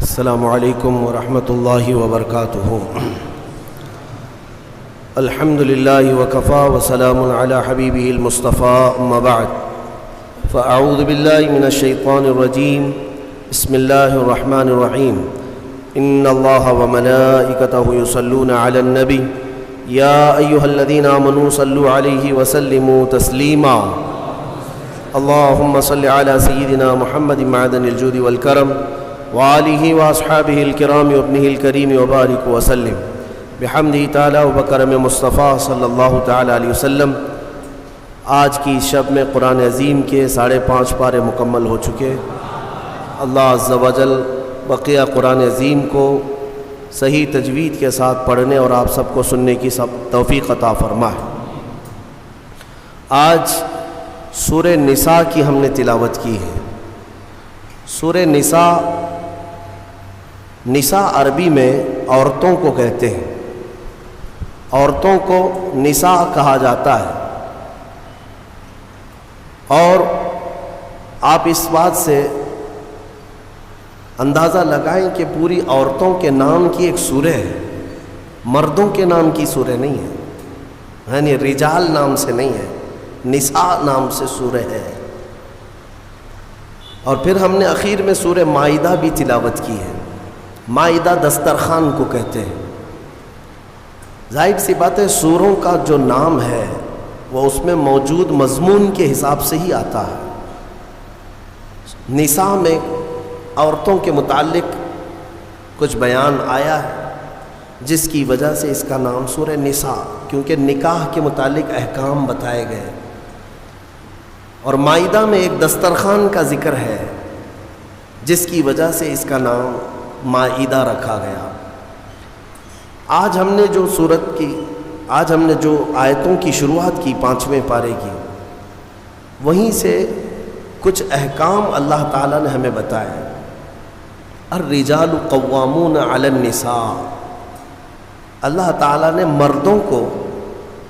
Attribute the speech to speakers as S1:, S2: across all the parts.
S1: السلام علیکم ورحمۃ اللہ وبرکاتہ۔ الحمد للہ وکفا وسلام علی حبیبہ المصطفیٰ، اما بعد فاعوذ باللہ من الشیطان الرجیم، بسم اللہ الرحمن الرحیم۔ ان اللہ وملائکتہ یصلون علی النبی یا ایہا الذین آمنوا صلوا علیہ وسلموا تسلیما۔ اللہم صل علی سیدنا محمد معدن الجود والکرم وآلہ واصحابہ الکرام وابنہ الکریم وبارک وسلم بحمدہ تعالی وبکرم مصطفیٰ صلی اللہ تعالی علیہ وسلم۔ آج کی شب میں قرآن عظیم کے 5.5 پارے مکمل ہو چکے۔ اللہ عز و جل بقیہ قرآن عظیم کو صحیح تجوید کے ساتھ پڑھنے اور آپ سب کو سننے کی توفیق عطا فرمائے۔ آج سورہ نساء کی ہم نے تلاوت کی ہے۔ سورہ نساء عربی میں عورتوں کو کہتے ہیں، عورتوں کو نساء کہا جاتا ہے، اور آپ اس بات سے اندازہ لگائیں کہ پوری عورتوں کے نام کی ایک سورہ ہے، مردوں کے نام کی سورہ نہیں ہے، یعنی رجال نام سے نہیں ہے، نساء نام سے سورہ ہے۔ اور پھر ہم نے اخیر میں سورہ مائدہ بھی تلاوت کی ہے۔ مائدہ دسترخوان کو کہتے ہیں۔ ظاہر سی بات ہے، سوروں کا جو نام ہے وہ اس میں موجود مضمون کے حساب سے ہی آتا ہے۔ نساء میں عورتوں کے متعلق کچھ بیان آیا ہے، جس کی وجہ سے اس کا نام سورہ نساء، کیونکہ نکاح کے متعلق احکام بتائے گئے۔ اور مائدہ میں ایک دسترخوان کا ذکر ہے، جس کی وجہ سے اس کا نام مائدہ رکھا گیا۔ آج ہم نے جو آیتوں کی شروعات کی 5ویں پارے کی، وہیں سے کچھ احکام اللہ تعالیٰ نے ہمیں بتائے۔ الرجال قوامون علی النساء، اللہ تعالیٰ نے مردوں کو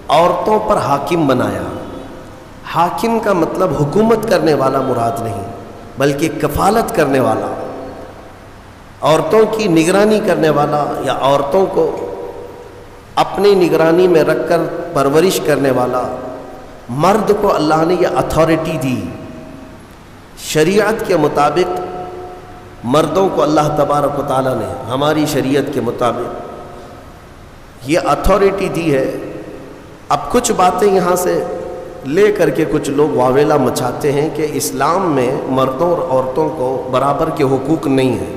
S1: عورتوں پر حاکم بنایا۔ حاکم کا مطلب حکومت کرنے والا مراد نہیں، بلکہ کفالت کرنے والا، عورتوں کی نگرانی کرنے والا، یا عورتوں کو اپنی نگرانی میں رکھ کر پرورش کرنے والا۔ مرد کو اللہ نے یہ اتھارٹی دی۔ شریعت کے مطابق مردوں کو اللہ تبارک و تعالیٰ نے ہماری شریعت کے مطابق یہ اتھارٹی دی ہے۔ اب کچھ باتیں یہاں سے لے کر کے کچھ لوگ واویلا مچاتے ہیں کہ اسلام میں مردوں اور عورتوں کو برابر کے حقوق نہیں ہیں،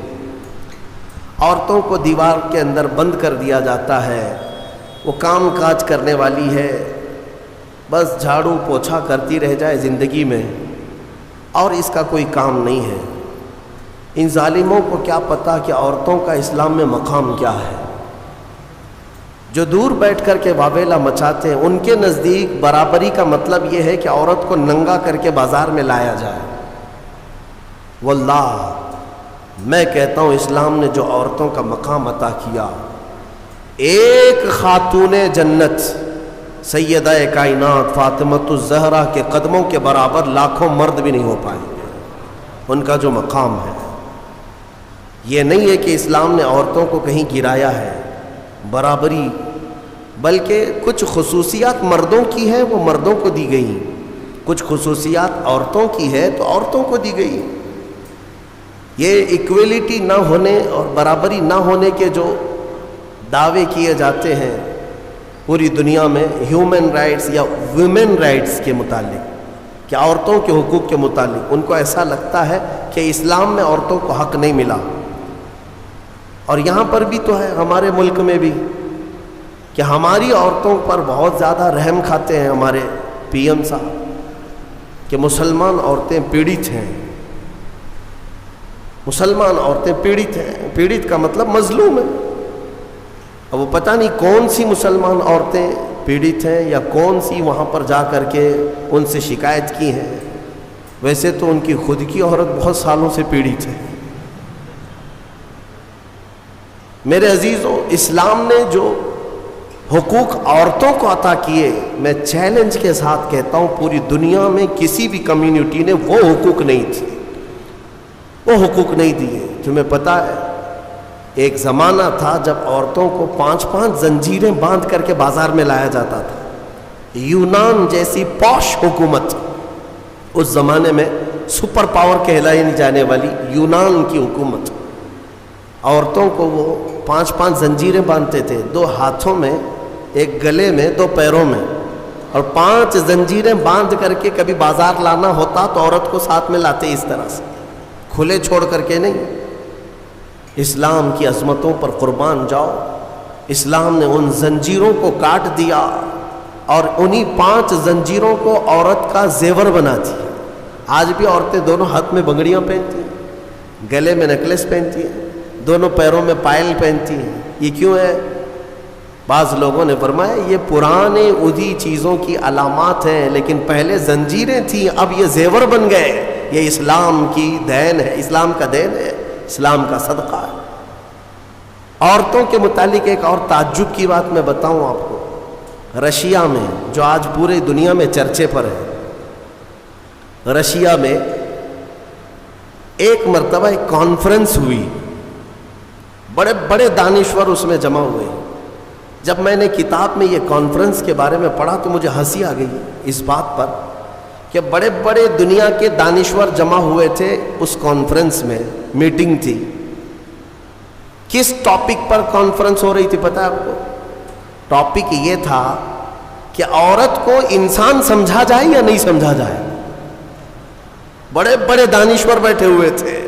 S1: عورتوں کو دیوار کے اندر بند کر دیا جاتا ہے، وہ کام کاج کرنے والی ہے، بس جھاڑو پوچھا کرتی رہ جائے زندگی میں، اور اس کا کوئی کام نہیں ہے۔ ان ظالموں کو کیا پتہ کہ عورتوں کا اسلام میں مقام کیا ہے۔ جو دور بیٹھ کر کے واویلا مچاتے ہیں، ان کے نزدیک برابری کا مطلب یہ ہے کہ عورت کو ننگا کر کے بازار میں لایا جائے۔ واللہ میں کہتا ہوں، اسلام نے جو عورتوں کا مقام عطا کیا، ایک خاتون جنت سیدہ کائنات فاطمۃ الزہرا کے قدموں کے برابر لاکھوں مرد بھی نہیں ہو پائیں گے۔ ان کا جو مقام ہے، یہ نہیں ہے کہ اسلام نے عورتوں کو کہیں گرایا ہے، برابری، بلکہ کچھ خصوصیات مردوں کی ہیں وہ مردوں کو دی گئی، کچھ خصوصیات عورتوں کی ہے تو عورتوں کو دی گئی۔ یہ ایکویلٹی نہ ہونے اور برابری نہ ہونے کے جو دعوے کیے جاتے ہیں پوری دنیا میں ہیومن رائٹس یا ویمن رائٹس کے متعلق، کہ عورتوں کے حقوق کے متعلق، ان کو ایسا لگتا ہے کہ اسلام میں عورتوں کو حق نہیں ملا۔ اور یہاں پر بھی تو ہے، ہمارے ملک میں بھی، کہ ہماری عورتوں پر بہت زیادہ رحم کھاتے ہیں ہمارے پی ایم صاحب، کہ مسلمان عورتیں پیڑت ہیں، مسلمان عورتیں پیڑت ہیں۔ پیڑت کا مطلب مظلوم ہے۔ اب وہ پتہ نہیں کون سی مسلمان عورتیں پیڑت ہیں، یا کون سی وہاں پر جا کر کے ان سے شکایت کی ہیں۔ ویسے تو ان کی خود کی عورت بہت سالوں سے پیڑت ہے۔ میرے عزیزوں، اسلام نے جو حقوق عورتوں کو عطا کیے، میں چیلنج کے ساتھ کہتا ہوں پوری دنیا میں کسی بھی کمیونٹی نے وہ حقوق نہیں تھے، وہ حقوق نہیں دیے۔ تمہیں پتہ ہے ایک زمانہ تھا جب عورتوں کو 5 زنجیریں باندھ کر کے بازار میں لایا جاتا تھا. یونان جیسی پوش حکومت, اس زمانے میں سپر پاور کہلائی جانے والی یونان کی حکومت, عورتوں کو وہ 5 زنجیریں باندھتے تھے, 2 ہاتھوں میں, 1 گلے میں, 2 پیروں میں, اور 5 زنجیریں باندھ کر کے کبھی بازار لانا ہوتا تو عورت کو ساتھ میں لاتے اس طرح سے, کھلے چھوڑ کر کے نہیں. اسلام کی عظمتوں پر قربان جاؤ, اسلام نے ان زنجیروں کو کاٹ دیا اور انہی 5 زنجیروں کو عورت کا زیور بنا دیا. آج بھی عورتیں دونوں ہاتھ میں بنگڑیاں پہنتی ہیں, گلے میں نیکلس پہنتی ہیں, دونوں پیروں میں پائل پہنتی ہیں. یہ کیوں ہے؟ بعض لوگوں نے فرمایا یہ پرانے ادھی چیزوں کی علامات ہیں, لیکن پہلے زنجیریں تھیں, اب یہ زیور بن گئے. یہ اسلام کی دین ہے, اسلام کا دین ہے, اسلام کا صدقہ ہے. عورتوں کے متعلق ایک اور تعجب کی بات میں بتاؤں آپ کو. رشیا میں, جو آج پورے دنیا میں چرچے پر ہے, رشیا میں ایک مرتبہ ایک کانفرنس ہوئی, بڑے بڑے دانشور اس میں جمع ہوئے. جب میں نے کتاب میں یہ کانفرنس کے بارے میں پڑھا تو مجھے ہنسی آ گئی اس بات پر کہ بڑے بڑے دنیا کے دانشور جمع ہوئے تھے اس کانفرنس میں, میٹنگ تھی. کس ٹاپک پر کانفرنس ہو رہی تھی پتہ ہے آپ کو؟ ٹاپک یہ تھا کہ عورت کو انسان سمجھا جائے یا نہیں سمجھا جائے. بڑے بڑے دانشور بیٹھے ہوئے تھے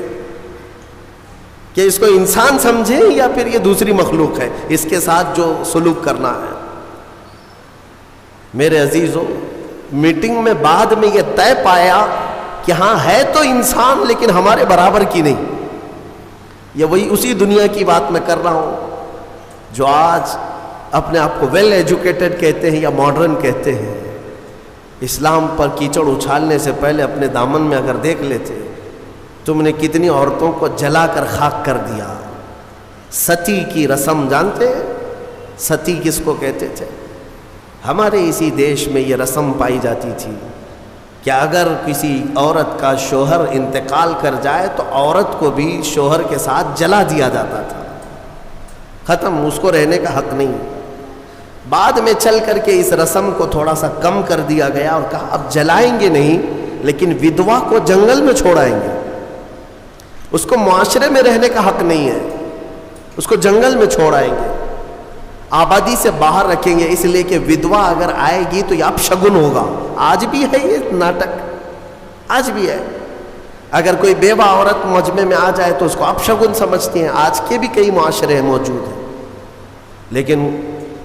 S1: کہ اس کو انسان سمجھیں یا پھر یہ دوسری مخلوق ہے, اس کے ساتھ جو سلوک کرنا ہے. میرے عزیزو, میٹنگ میں بعد میں یہ طے پایا کہ ہاں ہے تو انسان لیکن ہمارے برابر کی نہیں. یہ وہی اسی دنیا کی بات میں کر رہا ہوں جو آج اپنے آپ کو ویل ایجوکیٹڈ کہتے ہیں یا ماڈرن کہتے ہیں. اسلام پر کیچڑ اچھالنے سے پہلے اپنے دامن میں اگر دیکھ لیتے, تم نے کتنی عورتوں کو جلا کر خاک کر دیا. ستی کی رسم جانتے ہیں؟ ستی کس کو کہتے تھے؟ ہمارے اسی دیش میں یہ رسم پائی جاتی تھی کہ اگر کسی عورت کا شوہر انتقال کر جائے تو عورت کو بھی شوہر کے ساتھ جلا دیا جاتا تھا. ختم, اس کو رہنے کا حق نہیں. بعد میں چل کر کے اس رسم کو تھوڑا سا کم کر دیا گیا اور کہا اب جلائیں گے نہیں لیکن ودوا کو جنگل میں چھوڑائیں گے. اس کو معاشرے میں رہنے کا حق نہیں ہے, اس کو جنگل میں چھوڑائیں گے, آبادی سے باہر رکھیں گے, اس لیے کہ ودوا اگر آئے گی تو یہ اپشگن ہوگا. آج بھی ہے یہ ناٹک, آج بھی ہے. اگر کوئی بیوہ عورت مجمع میں آ جائے تو اس کو اپشگن سمجھتی ہیں. آج کے بھی کئی معاشرے موجود ہیں. لیکن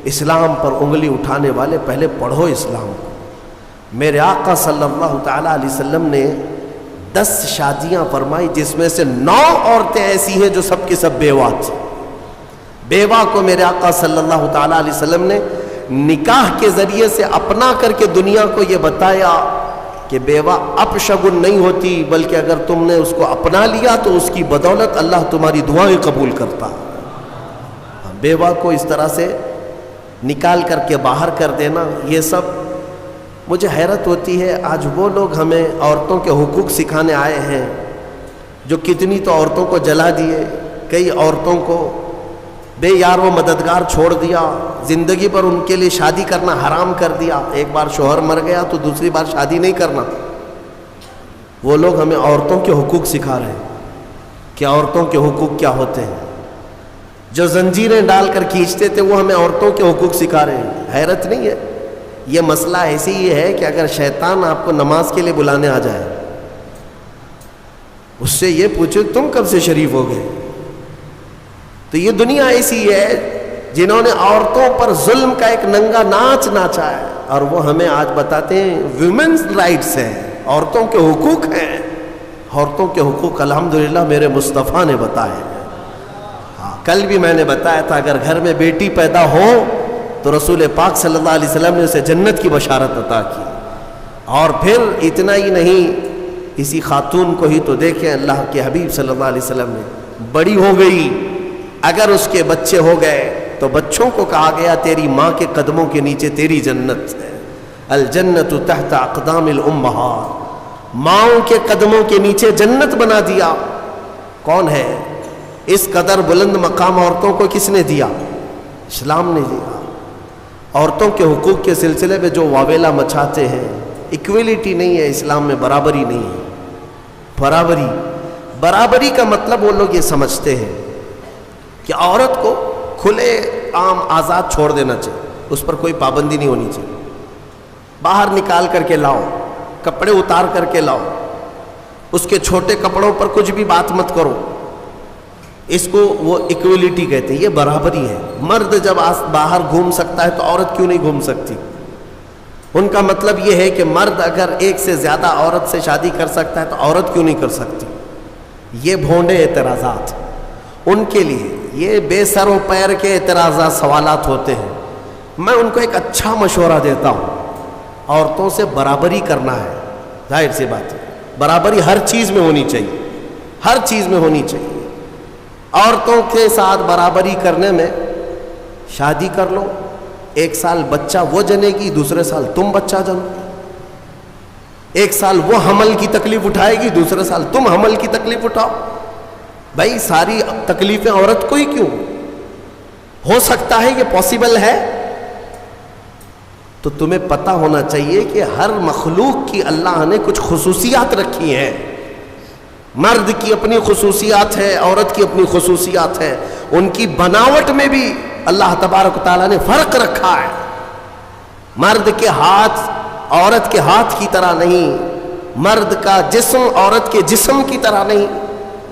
S1: اسلام پر انگلی اٹھانے والے پہلے پڑھو اسلام کو. میرے آقا صلی اللہ تعالیٰ علیہ وسلم نے 10 شادیاں فرمائی جس میں سے 9 عورتیں ایسی ہیں جو سب کی سب بیوہ تھیں. بیوہ کو میرے آقا صلی اللہ تعالیٰ علیہ وسلم نے نکاح کے ذریعے سے اپنا کر کے دنیا کو یہ بتایا کہ بیوہ اپشگن نہیں ہوتی, بلکہ اگر تم نے اس کو اپنا لیا تو اس کی بدولت اللہ تمہاری دعائیں قبول کرتا. بیوہ کو اس طرح سے نکال کر کے باہر کر دینا, یہ سب مجھے حیرت ہوتی ہے. آج وہ لوگ ہمیں عورتوں کے حقوق سکھانے آئے ہیں جو کتنی تو عورتوں کو جلا دیے, کئی عورتوں کو بے یار و مددگار چھوڑ دیا, زندگی پر ان کے لیے شادی کرنا حرام کر دیا. ایک بار شوہر مر گیا تو دوسری بار شادی نہیں کرنا. وہ لوگ ہمیں عورتوں کے حقوق سکھا رہے ہیں کہ عورتوں کے حقوق کیا ہوتے ہیں. جو زنجیریں ڈال کر کھینچتے تھے وہ ہمیں عورتوں کے حقوق سکھا رہے ہیں. حیرت نہیں ہے؟ یہ مسئلہ ایسی ہی ہے کہ اگر شیطان آپ کو نماز کے لیے بلانے آ جائے, اس سے یہ پوچھو تم کب سے شریف ہو گئے, تو یہ دنیا ایسی ہے جنہوں نے عورتوں پر ظلم کا ایک ننگا ناچ ناچا ہے, اور وہ ہمیں آج بتاتے ہیں ویمنز رائٹس ہیں, عورتوں کے حقوق ہیں. عورتوں کے حقوق الحمدللہ میرے مصطفیٰ نے بتائے. کل بھی میں نے بتایا تھا اگر گھر میں بیٹی پیدا ہو تو رسول پاک صلی اللہ علیہ وسلم نے اسے جنت کی بشارت عطا کی. اور پھر اتنا ہی نہیں, اسی خاتون کو ہی تو دیکھیں, اللہ کے حبیب صلی اللہ علیہ وسلم نے, بڑی ہو گئی, اگر اس کے بچے ہو گئے تو بچوں کو کہا گیا تیری ماں کے قدموں کے نیچے تیری جنت ہے. الجنت تحت اقدام الامہات, ماؤں کے قدموں کے نیچے جنت بنا دیا. کون ہے؟ اس قدر بلند مقام عورتوں کو کس نے دیا؟ اسلام نے دیا۔ عورتوں کے حقوق کے سلسلے میں جو واویلا مچاتے ہیں، ایکویلٹی نہیں ہے اسلام میں، برابری نہیں ہے۔ برابری کا مطلب وہ لوگ یہ سمجھتے ہیں کہ عورت کو کھلے عام آزاد چھوڑ دینا چاہیے، اس پر کوئی پابندی نہیں ہونی چاہیے، باہر نکال کر کے لاؤ، کپڑے اتار کر کے لاؤ، اس کے چھوٹے کپڑوں پر کچھ بھی بات مت کرو۔ اس کو وہ ایکویلٹی کہتے ہیں، یہ برابری ہے۔ مرد جب باہر گھوم سکتا ہے تو عورت کیوں نہیں گھوم سکتی؟ ان کا مطلب یہ ہے کہ مرد اگر ایک سے زیادہ عورت سے شادی کر سکتا ہے تو عورت کیوں نہیں کر سکتی؟ یہ بھونڈے اعتراضات ان کے لیے، یہ بے سر و پیر کے اعتراضات، سوالات ہوتے ہیں۔ میں ان کو ایک اچھا مشورہ دیتا ہوں، عورتوں سے برابری کرنا ہے، ظاہر سی بات ہے، برابری ہر چیز میں ہونی چاہیے، ہر چیز میں ہونی چاہیے۔ عورتوں کے ساتھ برابری کرنے میں شادی کر لو، ایک سال بچہ وہ جنے گی، دوسرے سال تم بچہ جنو، ایک سال وہ حمل کی تکلیف اٹھائے گی، دوسرے سال تم حمل کی تکلیف اٹھاؤ۔ بھائی ساری تکلیفیں عورت کو ہی کیوں؟ ہو سکتا ہے، یہ پاسبل ہے؟ تو تمہیں پتہ ہونا چاہیے کہ ہر مخلوق کی اللہ نے کچھ خصوصیات رکھی ہیں۔ مرد کی اپنی خصوصیات ہے، عورت کی اپنی خصوصیات ہے، ان کی بناوٹ میں بھی اللہ تبارک و تعالیٰ نے فرق رکھا ہے۔ مرد کے ہاتھ عورت کے ہاتھ کی طرح نہیں، مرد کا جسم عورت کے جسم کی طرح نہیں،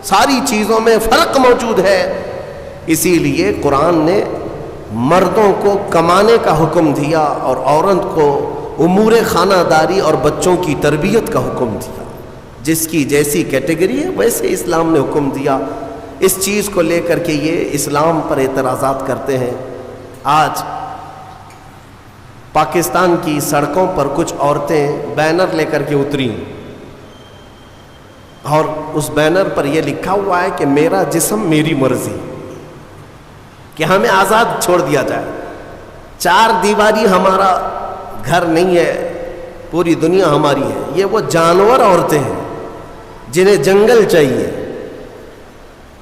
S1: ساری چیزوں میں فرق موجود ہے۔ اسی لیے قرآن نے مردوں کو کمانے کا حکم دیا اور عورت کو امور خانہ داری اور بچوں کی تربیت کا حکم دیا۔ جس کی جیسی کیٹیگری ہے ویسے اسلام نے حکم دیا۔ اس چیز کو لے کر کے یہ اسلام پر اعتراضات کرتے ہیں۔ آج پاکستان کی سڑکوں پر کچھ عورتیں بینر لے کر کے اتری اور اس بینر پر یہ لکھا ہوا ہے کہ میرا جسم میری مرضی، کہ ہمیں آزاد چھوڑ دیا جائے، چار دیواری ہمارا گھر نہیں ہے، پوری دنیا ہماری ہے۔ یہ وہ جانور عورتیں ہیں جنہیں جنگل چاہیے،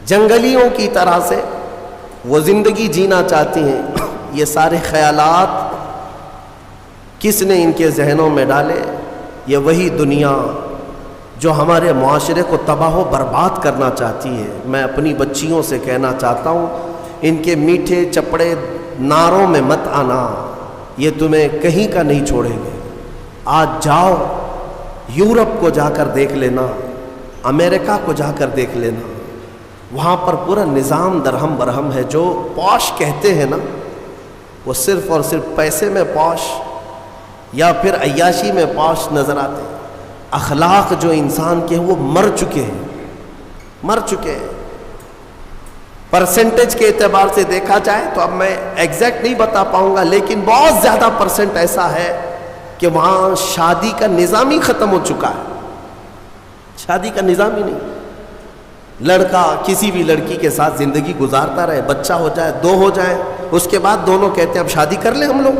S1: جنگلیوں کی طرح سے وہ زندگی جینا چاہتی ہیں۔ یہ سارے خیالات کس نے ان کے ذہنوں میں ڈالے؟ یہ وہی دنیا جو ہمارے معاشرے کو تباہ و برباد کرنا چاہتی ہے۔ میں اپنی بچیوں سے کہنا چاہتا ہوں، ان کے میٹھے چپڑے نعروں میں مت آنا، یہ تمہیں کہیں کا نہیں چھوڑیں گے۔ آج جاؤ، یورپ کو جا کر دیکھ لینا، امریکہ کو جا کر دیکھ لینا، وہاں پر پورا نظام درہم برہم ہے۔ جو پوش کہتے ہیں نا، وہ صرف اور صرف پیسے میں پوش یا پھر عیاشی میں پوش نظر آتے ہیں۔ اخلاق جو انسان کے ہیں وہ مر چکے ہیں۔ پرسنٹیج کے اعتبار سے دیکھا جائے تو اب میں ایگزیکٹ نہیں بتا پاؤں گا، لیکن بہت زیادہ پرسنٹ ایسا ہے کہ وہاں شادی کا نظام ہی ختم ہو چکا ہے۔ شادی کا نظام ہی نہیں۔ لڑکا کسی بھی لڑکی کے ساتھ زندگی گزارتا رہے، بچہ ہو جائے، دو ہو جائیں، اس کے بعد دونوں کہتے ہیں اب شادی کر لیں ہم لوگ۔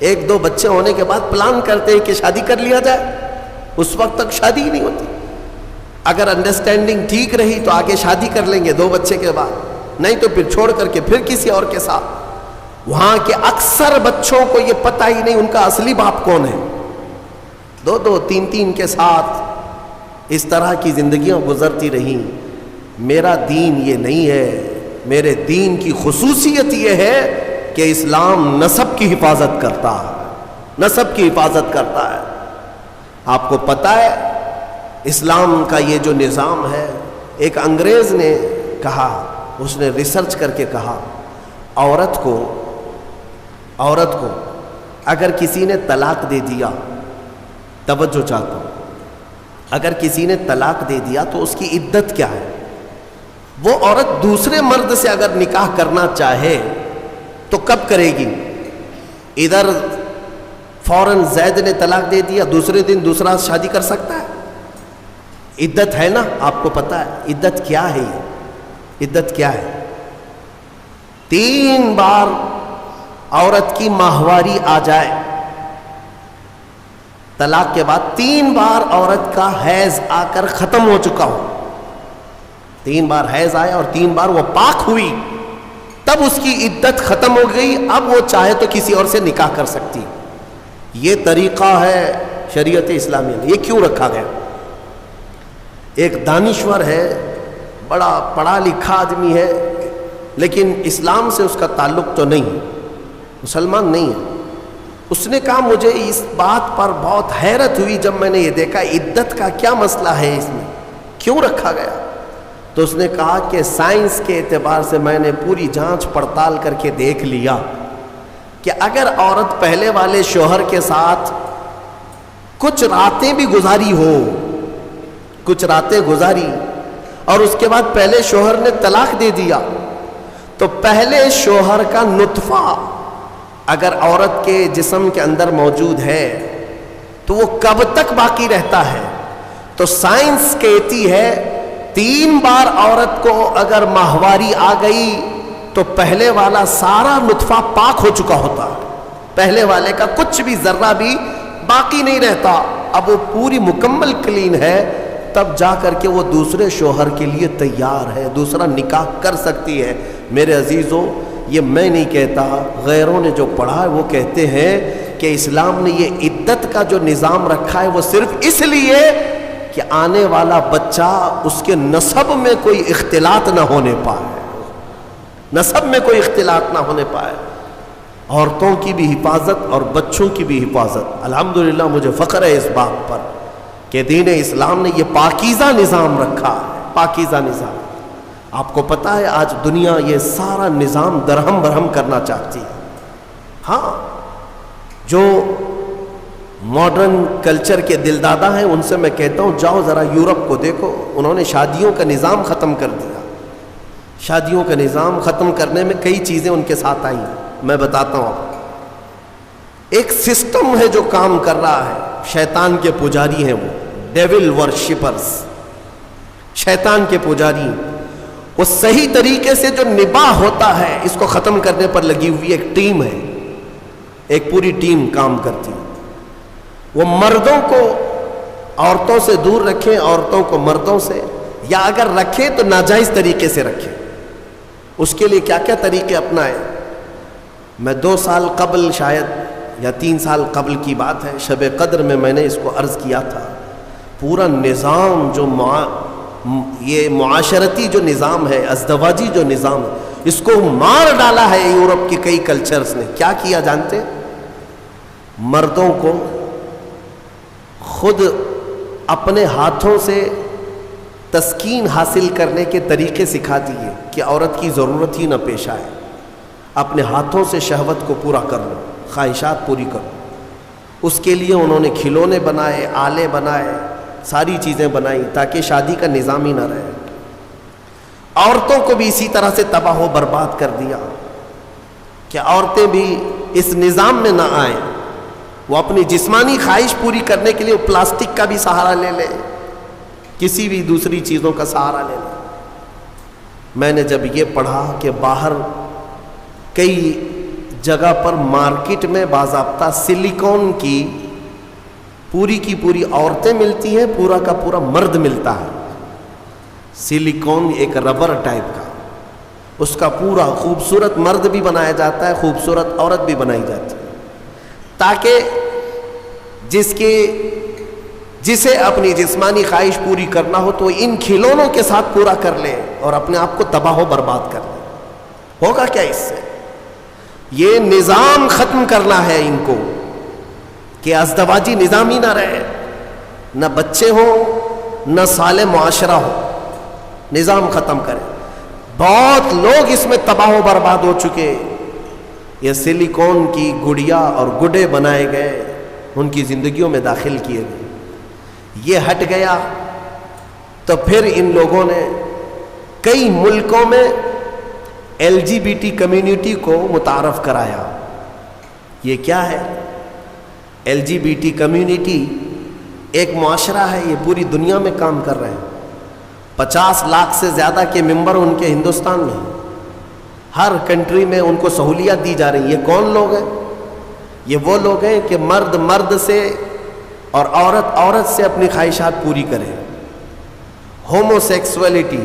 S1: ایک دو بچے ہونے کے بعد پلان کرتے ہیں کہ شادی کر لیا جائے، اس وقت تک شادی ہی نہیں ہوتی۔ اگر انڈرسٹینڈنگ ٹھیک رہی تو آگے شادی کر لیں گے 2 بچے کے بعد، نہیں تو پھر چھوڑ کر کے پھر کسی اور کے ساتھ۔ وہاں کے اکثر بچوں کو یہ پتہ ہی نہیں ان کا اصلی باپ کون ہے، 2 3 کے ساتھ اس طرح کی زندگیاں گزرتی رہیں۔ میرا دین یہ نہیں ہے، میرے دین کی خصوصیت یہ ہے کہ اسلام نسب کی حفاظت کرتا ہے، آپ کو پتہ ہے اسلام کا یہ جو نظام ہے، ایک انگریز نے کہا، اس نے ریسرچ کر کے کہا، عورت کو اگر کسی نے طلاق دے دیا، توجہ چاہتا ہوں، اگر کسی نے طلاق دے دیا تو اس کی عدت کیا ہے؟ وہ عورت دوسرے مرد سے اگر نکاح کرنا چاہے تو کب کرے گی؟ ادھر فوراً زید نے طلاق دے دیا، دوسرے دن دوسرا شادی کر سکتا ہے؟ عدت ہے نا، آپ کو پتا ہے عدت کیا ہے؟ عدت کیا ہے؟ 3 بار عورت کی ماہواری آ جائے، طلاق کے بعد 3 بار عورت کا حیض آ کر ختم ہو چکا ہو، 3 بار حیض آیا اور 3 بار وہ پاک ہوئی، تب اس کی عدت ختم ہو گئی، اب وہ چاہے تو کسی اور سے نکاح کر سکتی۔ یہ طریقہ ہے شریعت اسلامیہ میں۔ یہ کیوں رکھا گیا؟ ایک دانشور ہے، بڑا پڑھا لکھا آدمی ہے، لیکن اسلام سے اس کا تعلق تو نہیں ہے، مسلمان نہیں ہے۔ اس نے کہا مجھے اس بات پر بہت حیرت ہوئی جب میں نے یہ دیکھا عدت کا کیا مسئلہ ہے، اس میں کیوں رکھا گیا؟ تو اس نے کہا کہ سائنس کے اعتبار سے میں نے پوری جانچ پڑتال کر کے دیکھ لیا کہ اگر عورت پہلے والے شوہر کے ساتھ کچھ راتیں بھی گزاری ہو، کچھ راتیں گزاری اور اس کے بعد پہلے شوہر نے طلاق دے دیا، تو پہلے شوہر کا نطفہ اگر عورت کے جسم کے اندر موجود ہے تو وہ کب تک باقی رہتا ہے؟ تو سائنس کہتی ہے 3 بار عورت کو اگر ماہواری آ گئی تو پہلے والا سارا نطفہ پاک ہو چکا ہوتا، پہلے والے کا کچھ بھی ذرہ بھی باقی نہیں رہتا، اب وہ پوری مکمل کلین ہے، تب جا کر کے وہ دوسرے شوہر کے لیے تیار ہے، دوسرا نکاح کر سکتی ہے۔ میرے عزیزوں، یہ میں نہیں کہتا، غیروں نے جو پڑھا ہے وہ کہتے ہیں کہ اسلام نے یہ عدت کا جو نظام رکھا ہے وہ صرف اس لیے کہ آنے والا بچہ اس کے نسب میں کوئی اختلاط نہ ہونے پائے، نسب میں کوئی اختلاط نہ ہونے پائے، عورتوں کی بھی حفاظت اور بچوں کی بھی حفاظت۔ الحمدللہ مجھے فخر ہے اس بات پر کہ دین اسلام نے یہ پاکیزہ نظام رکھا ہے، پاکیزہ نظام۔ آپ کو پتہ ہے آج دنیا یہ سارا نظام درہم برہم کرنا چاہتی ہے۔ ہاں، جو ماڈرن کلچر کے دلدادہ ہیں ان سے میں کہتا ہوں جاؤ ذرا یورپ کو دیکھو، انہوں نے شادیوں کا نظام ختم کر دیا۔ شادیوں کا نظام ختم کرنے میں کئی چیزیں ان کے ساتھ آئیں، میں بتاتا ہوں آپ کو۔ ایک سسٹم ہے جو کام کر رہا ہے، شیطان کے پجاری ہیں، وہ ڈیول ورشپرز، شیطان کے پجاری، وہ صحیح طریقے سے جو نباہ ہوتا ہے اس کو ختم کرنے پر لگی ہوئی ایک ٹیم ہے، ایک پوری ٹیم کام کرتی ہے۔ وہ مردوں کو عورتوں سے دور رکھیں، عورتوں کو مردوں سے، یا اگر رکھیں تو ناجائز طریقے سے رکھیں۔ اس کے لیے کیا کیا طریقے اپنائیں؟ میں 2 سال قبل شاید یا 3 سال قبل کی بات ہے، شب قدر میں نے اس کو عرض کیا تھا، پورا نظام جو یہ معاشرتی جو نظام ہے، ازدواجی جو نظام ہے، اس کو مار ڈالا ہے یورپ کے کئی کلچرز نے۔ کیا کیا جانتے؟ مردوں کو خود اپنے ہاتھوں سے تسکین حاصل کرنے کے طریقے سکھا دیے کہ عورت کی ضرورت ہی نہ پیش آئے، اپنے ہاتھوں سے شہوت کو پورا کر لو، خواہشات پوری کرو۔ اس کے لیے انہوں نے کھلونے بنائے، آلے بنائے، ساری چیزیں بنائیں تاکہ شادی کا نظام ہی نہ رہے۔ عورتوں کو بھی اسی طرح سے تباہ و برباد کر دیا کہ عورتیں بھی اس نظام میں نہ آئیں، وہ اپنی جسمانی خواہش پوری کرنے کے لیے پلاسٹک کا بھی سہارا لے لیں، کسی بھی دوسری چیزوں کا سہارا لے لیں۔ میں نے جب یہ پڑھا کہ باہر کئی جگہ پر مارکیٹ میں باضابطہ سلیکون کی پوری عورتیں ملتی ہیں، پورا کا پورا مرد ملتا ہے، سلیکون ایک ربر ٹائپ کا، اس کا پورا خوبصورت مرد بھی بنایا جاتا ہے، خوبصورت عورت بھی بنائی جاتی ہے، تاکہ جسے اپنی جسمانی خواہش پوری کرنا ہو تو ان کھلونوں کے ساتھ پورا کر لے اور اپنے آپ کو تباہ و برباد کر لے۔ ہوگا کیا اس سے؟ یہ نظام ختم کرنا ہے ان کو کہ ازدواجی نظام ہی نہ رہے، نہ بچے ہوں، نہ صالح معاشرہ ہو، نظام ختم کرے۔ بہت لوگ اس میں تباہ و برباد ہو چکے، یہ سلیکون کی گڑیا اور گڈے بنائے گئے، ان کی زندگیوں میں داخل کیے گئے، یہ ہٹ گیا تو پھر ان لوگوں نے کئی ملکوں میں LGBT کمیونٹی کو متعارف کرایا۔ یہ کیا ہے؟ LGBT کمیونٹی ایک معاشرہ ہے، یہ پوری دنیا میں کام کر رہے ہیں، 50 لاکھ سے زیادہ کے ممبر ان کے ہندوستان میں، ہر کنٹری میں ان کو سہولیات دی جا رہی ہیں۔ یہ کون لوگ ہیں؟ یہ وہ لوگ ہیں کہ مرد مرد سے اور عورت عورت سے اپنی خواہشات پوری کرے۔ ہومو سیکسولیٹی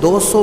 S1: 200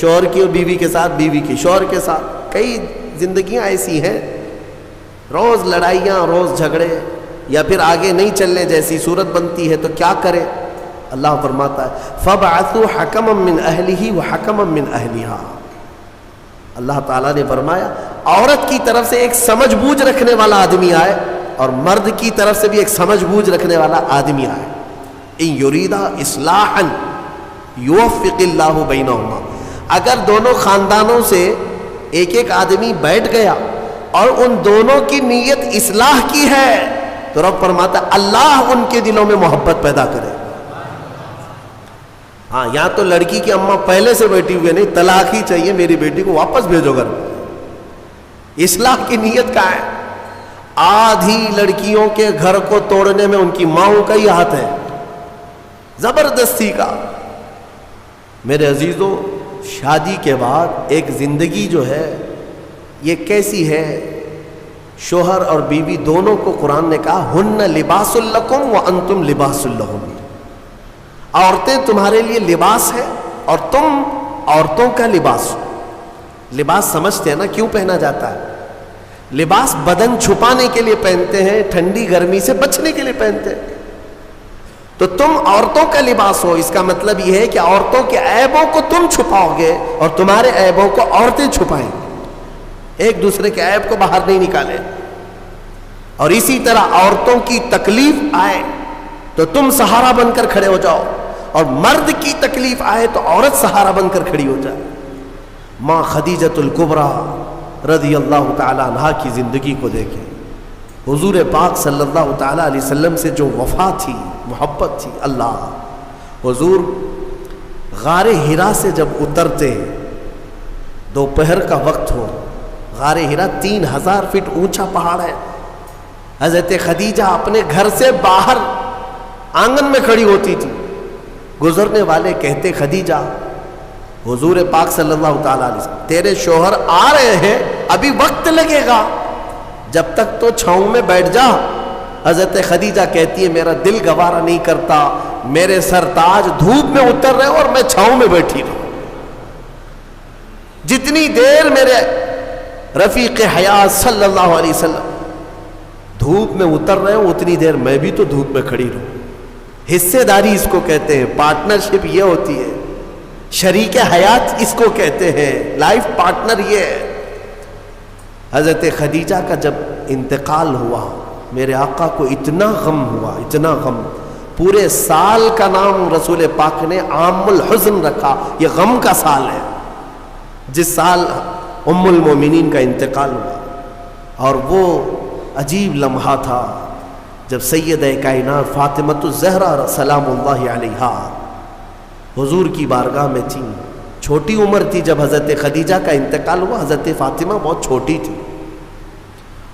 S1: شوہر کی اور بیوی کے ساتھ، بیوی کی شوہر کے ساتھ. کئی زندگیاں ایسی ہیں، روز لڑائیاں، روز جھگڑے، یا پھر آگے نہیں چلنے جیسی صورت بنتی ہے تو کیا کرے؟ اللہ فرماتا ہے فَبْعَثُوا حَكَمًا مِّنْ أَهْلِهِ وَحَكَمًا مِّنْ أَهْلِهَا. اللہ تعالیٰ نے فرمایا عورت کی طرف سے ایک سمجھ بوجھ رکھنے والا آدمی آئے اور مرد کی طرف سے بھی ایک سمجھ بوجھ رکھنے والا آدمی آئے. ان یریدا اصلاحا یوفق اللہ بینہما. اگر دونوں خاندانوں سے ایک ایک آدمی بیٹھ گیا اور ان دونوں کی نیت اصلاح کی ہے تو رب فرماتا اللہ ان کے دلوں میں محبت پیدا کرے. ہاں یہاں تو لڑکی کی اماں پہلے سے بیٹھی ہوئے نہیں، طلاق ہی چاہیے میری بیٹی کو، واپس بھیجو گھر. اصلاح کی نیت کا ہے. آدھی لڑکیوں کے گھر کو توڑنے میں ان کی ماؤں کا ہی ہاتھ ہے، زبردستی کا. میرے عزیزوں، شادی کے بعد ایک زندگی جو ہے یہ کیسی ہے؟ شوہر اور بیوی دونوں کو قرآن نے کہا ہن لباس لکم وانتم لباس لہن. عورتیں تمہارے لیے لباس ہے اور تم عورتوں کا لباس ہو. لباس سمجھتے ہیں نا کیوں پہنا جاتا ہے؟ لباس بدن چھپانے کے لیے پہنتے ہیں، ٹھنڈی گرمی سے بچنے کے لیے پہنتے ہیں. تو تم عورتوں کا لباس ہو، اس کا مطلب یہ ہے کہ عورتوں کے عیبوں کو تم چھپاؤ گے اور تمہارے عیبوں کو عورتیں چھپائیں گے. ایک دوسرے کے عیب کو باہر نہیں نکالے. اور اسی طرح عورتوں کی تکلیف آئے تو تم سہارا بن کر کھڑے ہو جاؤ، اور مرد کی تکلیف آئے تو عورت سہارا بن کر کھڑی ہو جائے. ماں خدیجۃ الکبریٰ رضی اللہ تعالی عنہا کی زندگی کو دیکھیں. حضور پاک صلی اللہ تعالی علیہ وسلم سے جو وفا تھی، محبت تھی. اللہ حضور غار ہرا سے جب اترتے، دوپہر کا وقت ہو، غار ہرا 3000 فٹ اونچا پہاڑ ہے. حضرت خدیجہ اپنے گھر سے باہر آنگن میں کھڑی ہوتی تھی. گزرنے والے کہتے خدیجہ حضور پاک صلی اللہ تعالی علیہ وسلم تیرے شوہر آ رہے ہیں، ابھی وقت لگے گا، جب تک تو چھاؤں میں بیٹھ جا. حضرت خدیجہ کہتی ہے میرا دل گوارا نہیں کرتا، میرے سرتاج دھوپ میں اتر رہے اور میں چھاؤں میں بیٹھی رہوں. جتنی دیر میرے رفیق حیات صلی اللہ علیہ وسلم دھوپ میں اتر رہے ہوں اتنی دیر میں بھی تو دھوپ میں کھڑی رہوں. حصے داری اس کو کہتے ہیں، پارٹنرشپ یہ ہوتی ہے، شریک حیات اس کو کہتے ہیں، لائف پارٹنر یہ ہے. حضرت خدیجہ کا جب انتقال ہوا میرے آقا کو اتنا غم ہوا، اتنا غم. پورے سال کا نام رسول پاک نے عام الحزن رکھا. یہ غم کا سال ہے جس سال ام المومنین کا انتقال ہوا. اور وہ عجیب لمحہ تھا جب سیدہ کائنات فاطمۃ الزہرا سلام اللہ علیہا حضور کی بارگاہ میں تھی. چھوٹی عمر تھی جب حضرت خدیجہ کا انتقال ہوا. حضرت فاطمہ بہت چھوٹی تھی.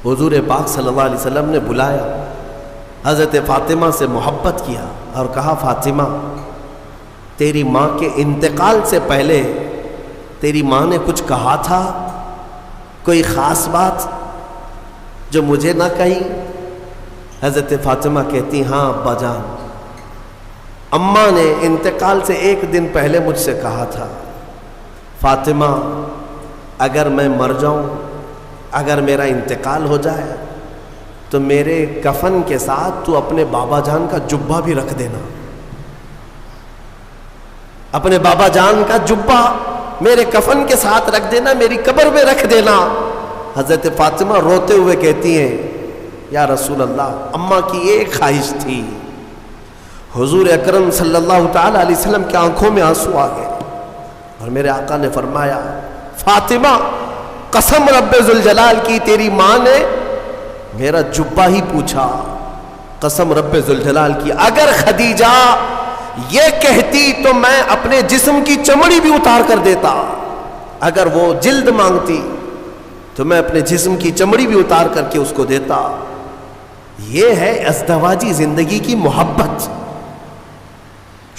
S1: حضور پاک صلی اللہ علیہ وسلم نے بلایا، حضرت فاطمہ سے محبت کیا اور کہا فاطمہ تیری ماں کے انتقال سے پہلے تیری ماں نے کچھ کہا تھا، کوئی خاص بات جو مجھے نہ کہی؟ حضرت فاطمہ کہتی ہاں ابا جان، اماں نے انتقال سے ایک دن پہلے مجھ سے کہا تھا فاطمہ اگر میں مر جاؤں، اگر میرا انتقال ہو جائے تو میرے کفن کے ساتھ تو اپنے بابا جان کا جبہ بھی رکھ دینا. اپنے بابا جان کا جبہ میرے کفن کے ساتھ رکھ دینا، میری قبر میں رکھ دینا. حضرت فاطمہ روتے ہوئے کہتی ہیں یا رسول اللہ اماں کی ایک خواہش تھی. حضور اکرم صلی اللہ تعالی علیہ وسلم کی آنکھوں میں آنسو آ گئے اور میرے آقا نے فرمایا فاطمہ قسم رب ذوالجلال کی تیری ماں نے میرا جبہ ہی پوچھا. قسم رب ذوالجلال کی اگر خدیجہ یہ کہتی تو میں اپنے جسم کی چمڑی بھی اتار کر دیتا. اگر وہ جلد مانگتی تو میں اپنے جسم کی چمڑی بھی اتار کر کے اس کو دیتا. یہ ہے ازدواجی زندگی کی محبت.